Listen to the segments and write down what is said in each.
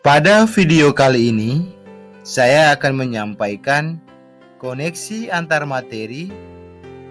Pada video kali ini, saya akan menyampaikan koneksi antar materi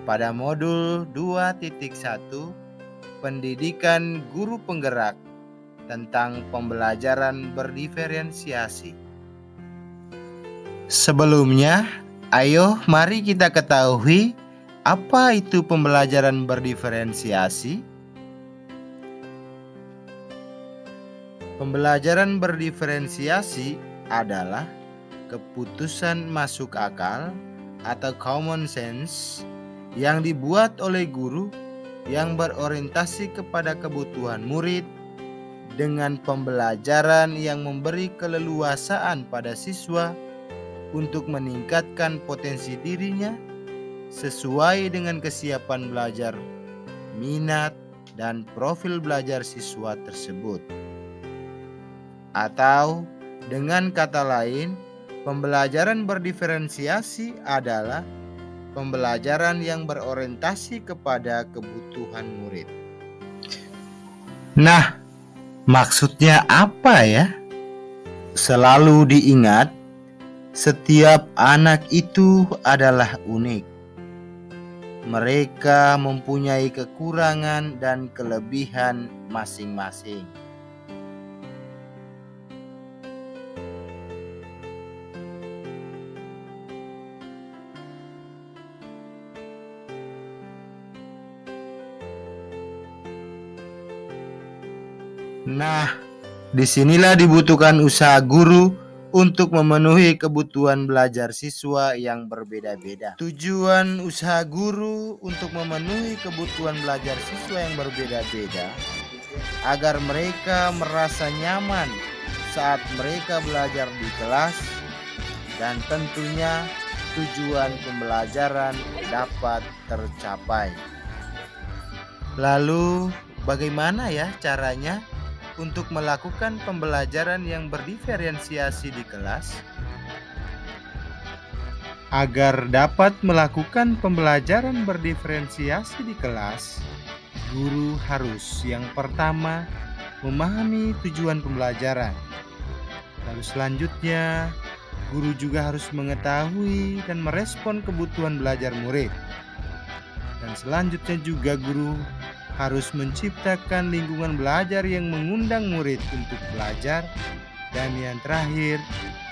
pada modul 2.1 Pendidikan Guru Penggerak tentang pembelajaran berdiferensiasi. Sebelumnya, ayo mari kita ketahui apa itu pembelajaran berdiferensiasi. Pembelajaran berdiferensiasi adalah keputusan masuk akal atau common sense yang dibuat oleh guru yang berorientasi kepada kebutuhan murid dengan pembelajaran yang memberi keleluasaan pada siswa untuk meningkatkan potensi dirinya sesuai dengan kesiapan belajar, minat, dan profil belajar siswa tersebut. Atau dengan kata lain, pembelajaran berdiferensiasi adalah pembelajaran yang berorientasi kepada kebutuhan murid. Nah, maksudnya apa ya? Selalu diingat, setiap anak itu adalah unik. Mereka mempunyai kekurangan dan kelebihan masing-masing. Nah, disinilah dibutuhkan usaha guru untuk memenuhi kebutuhan belajar siswa yang berbeda-beda. Tujuan usaha guru untuk memenuhi kebutuhan belajar siswa yang berbeda-beda agar mereka merasa nyaman saat mereka belajar di kelas, dan tentunya tujuan pembelajaran dapat tercapai. Lalu, bagaimana ya caranya untuk melakukan pembelajaran yang berdiferensiasi di kelas? Agar dapat melakukan pembelajaran berdiferensiasi di kelas, guru harus yang pertama memahami tujuan pembelajaran. Lalu selanjutnya, guru juga harus mengetahui dan merespon kebutuhan belajar murid. Dan selanjutnya juga guru harus menciptakan lingkungan belajar yang mengundang murid untuk belajar. Dan yang terakhir,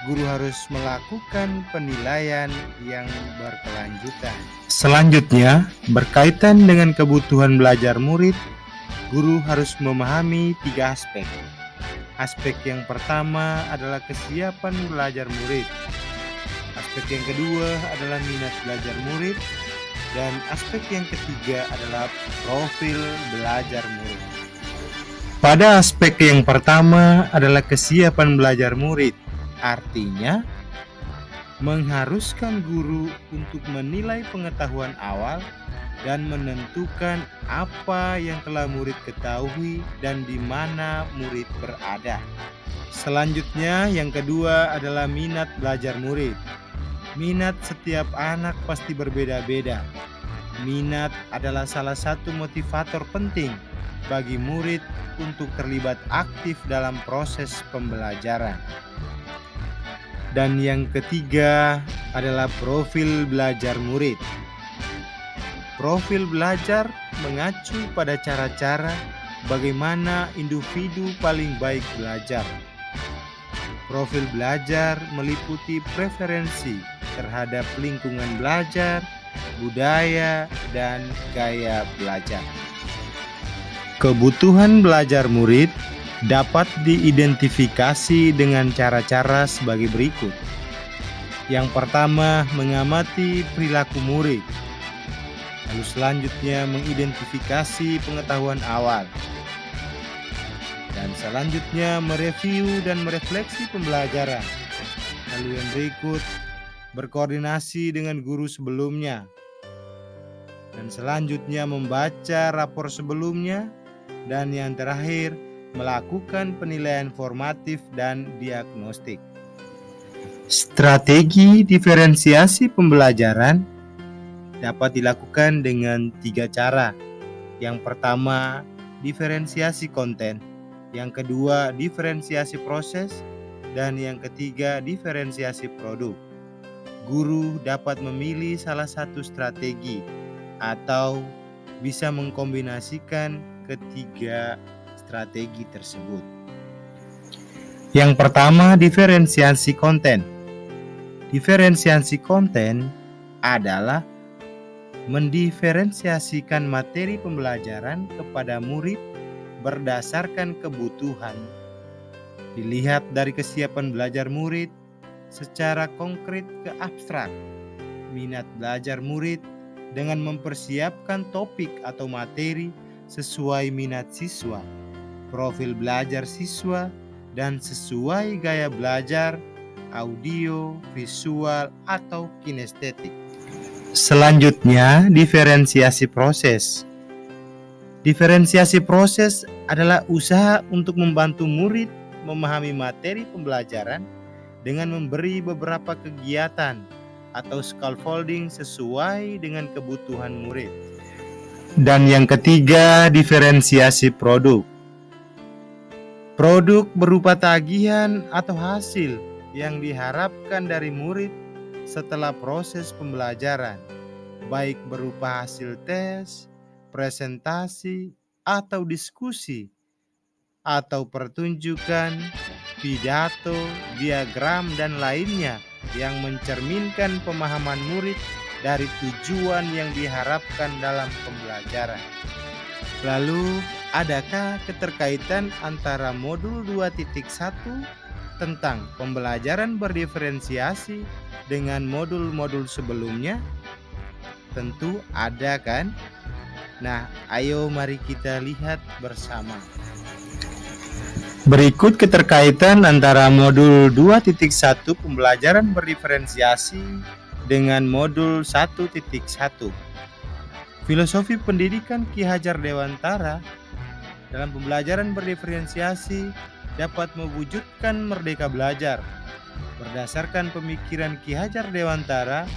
guru harus melakukan penilaian yang berkelanjutan. Selanjutnya, berkaitan dengan kebutuhan belajar murid, guru harus memahami 3 aspek. Aspek yang pertama adalah kesiapan belajar murid. Aspek yang kedua adalah minat belajar murid. Dan aspek yang ketiga adalah profil belajar murid. Pada aspek yang pertama adalah kesiapan belajar murid, artinya mengharuskan guru untuk menilai pengetahuan awal dan menentukan apa yang telah murid ketahui dan di mana murid berada. Selanjutnya, yang kedua adalah minat belajar murid. Minat setiap anak pasti berbeda-beda. Minat adalah salah satu motivator penting bagi murid untuk terlibat aktif dalam proses pembelajaran. Dan yang ketiga adalah profil belajar murid. Profil belajar mengacu pada cara-cara bagaimana individu paling baik belajar. Profil belajar meliputi preferensi terhadap lingkungan belajar, budaya, dan gaya belajar. Kebutuhan belajar murid dapat diidentifikasi dengan cara-cara sebagai berikut. Yang pertama, mengamati perilaku murid. Lalu selanjutnya mengidentifikasi pengetahuan awal. Dan selanjutnya mereview dan merefleksi pembelajaran. Lalu yang berikut, berkoordinasi dengan guru sebelumnya. Dan selanjutnya membaca rapor sebelumnya. Dan yang terakhir, melakukan penilaian formatif dan diagnostik. Strategi diferensiasi pembelajaran dapat dilakukan dengan 3 cara. Yang pertama, diferensiasi konten. Yang kedua, diferensiasi proses. Dan yang ketiga, diferensiasi produk. Guru dapat memilih salah satu strategi atau bisa mengkombinasikan ketiga strategi tersebut. Yang pertama, diferensiasi konten. Diferensiasi konten adalah mendiferensiasikan materi pembelajaran kepada murid berdasarkan kebutuhan. Dilihat dari kesiapan belajar murid secara konkret ke abstrak, minat belajar murid dengan mempersiapkan topik atau materi sesuai minat siswa, profil belajar siswa, dan sesuai gaya belajar, audio, visual, atau kinestetik. Selanjutnya, diferensiasi proses. Diferensiasi proses adalah usaha untuk membantu murid memahami materi pembelajaran dengan memberi beberapa kegiatan atau scaffolding sesuai dengan kebutuhan murid. Dan yang ketiga, diferensiasi produk. Produk berupa tagihan atau hasil yang diharapkan dari murid setelah proses pembelajaran, baik berupa hasil tes, presentasi, atau diskusi, atau pertunjukan, pidato, diagram, dan lainnya yang mencerminkan pemahaman murid dari tujuan yang diharapkan dalam pembelajaran. Lalu, adakah keterkaitan antara modul 2.1 tentang pembelajaran berdiferensiasi dengan modul-modul sebelumnya? Tentu ada, kan? Nah, ayo mari kita lihat bersama. Berikut keterkaitan antara modul 2.1 pembelajaran berdiferensiasi dengan modul 1.1. Filosofi pendidikan Ki Hajar Dewantara dalam pembelajaran berdiferensiasi dapat mewujudkan merdeka belajar. Berdasarkan pemikiran Ki Hajar Dewantara,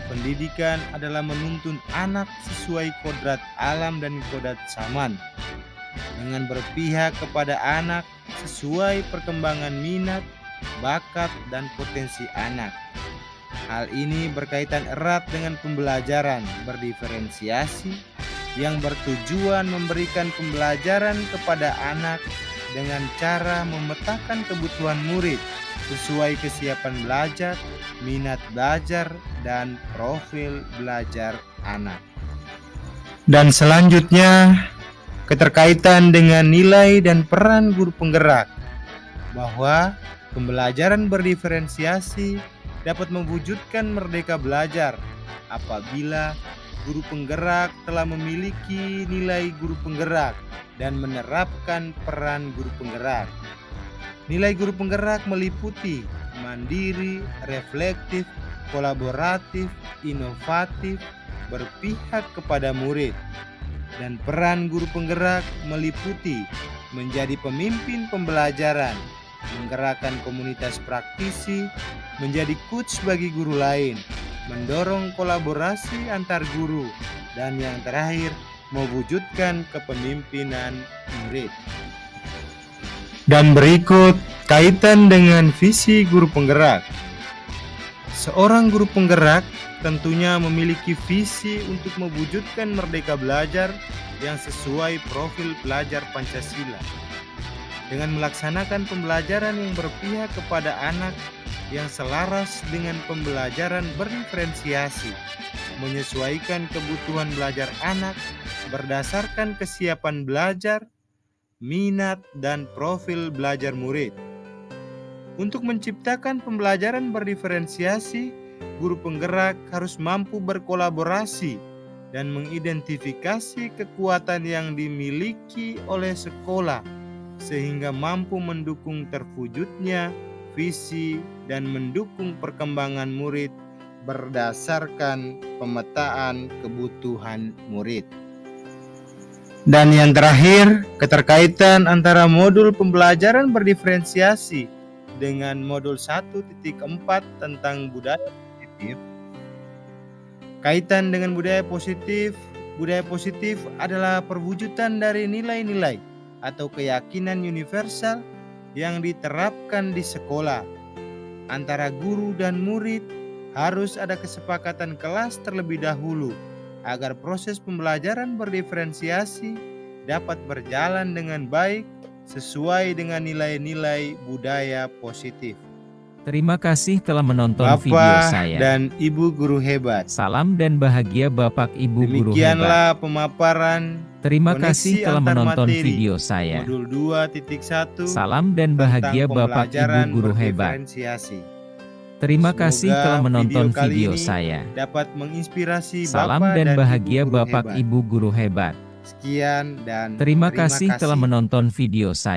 pendidikan adalah menuntun anak sesuai kodrat alam dan kodrat zaman, dengan berpihak kepada anak sesuai perkembangan minat, bakat, dan potensi anak. Hal ini berkaitan erat dengan pembelajaran berdiferensiasi yang bertujuan memberikan pembelajaran kepada anak dengan cara memetakan kebutuhan murid sesuai kesiapan belajar, minat belajar, dan profil belajar anak. Dan selanjutnya, keterkaitan dengan nilai dan peran guru penggerak, bahwa pembelajaran berdiferensiasi dapat mewujudkan merdeka belajar apabila guru penggerak telah memiliki nilai guru penggerak dan menerapkan peran guru penggerak. Nilai guru penggerak meliputi mandiri, reflektif, kolaboratif, inovatif, berpihak kepada murid. Dan peran guru penggerak meliputi menjadi pemimpin pembelajaran, menggerakkan komunitas praktisi, menjadi coach bagi guru lain, mendorong kolaborasi antar guru, dan yang terakhir, mewujudkan kepemimpinan murid. Dan berikut kaitan dengan visi guru penggerak. Seorang guru penggerak tentunya memiliki visi untuk mewujudkan merdeka belajar yang sesuai profil pelajar Pancasila. Dengan melaksanakan pembelajaran yang berpihak kepada anak yang selaras dengan pembelajaran berdiferensiasi, menyesuaikan kebutuhan belajar anak berdasarkan kesiapan belajar, minat, dan profil belajar murid. Untuk menciptakan pembelajaran berdiferensiasi, guru penggerak harus mampu berkolaborasi dan mengidentifikasi kekuatan yang dimiliki oleh sekolah sehingga mampu mendukung terwujudnya visi dan mendukung perkembangan murid berdasarkan pemetaan kebutuhan murid. Dan yang terakhir, keterkaitan antara modul pembelajaran berdiferensiasi dengan modul 1.4 tentang budaya positif. Kaitan dengan budaya positif adalah perwujudan dari nilai-nilai atau keyakinan universal yang diterapkan di sekolah. Antara guru dan murid harus ada kesepakatan kelas terlebih dahulu agar proses pembelajaran berdiferensiasi dapat berjalan dengan baik sesuai dengan nilai-nilai budaya positif. Terima kasih telah menonton video Bapak saya. dan Ibu guru hebat. Salam dan bahagia Bapak Ibu guru hebat. Demikianlah pemaparan Terima koneksi kasih telah antar menonton materi video saya. modul 2.1 Salam dan bahagia tentang Bapak Ibu pembelajaran guru hebat. berdiferensiasi. Terima kasih Semoga telah menonton video kali video ini saya. dapat menginspirasi Salam Bapak dan dan bahagia Ibu guru Bapak hebat. Ibu guru hebat. Sekian dan Terima kasih telah menonton video saya.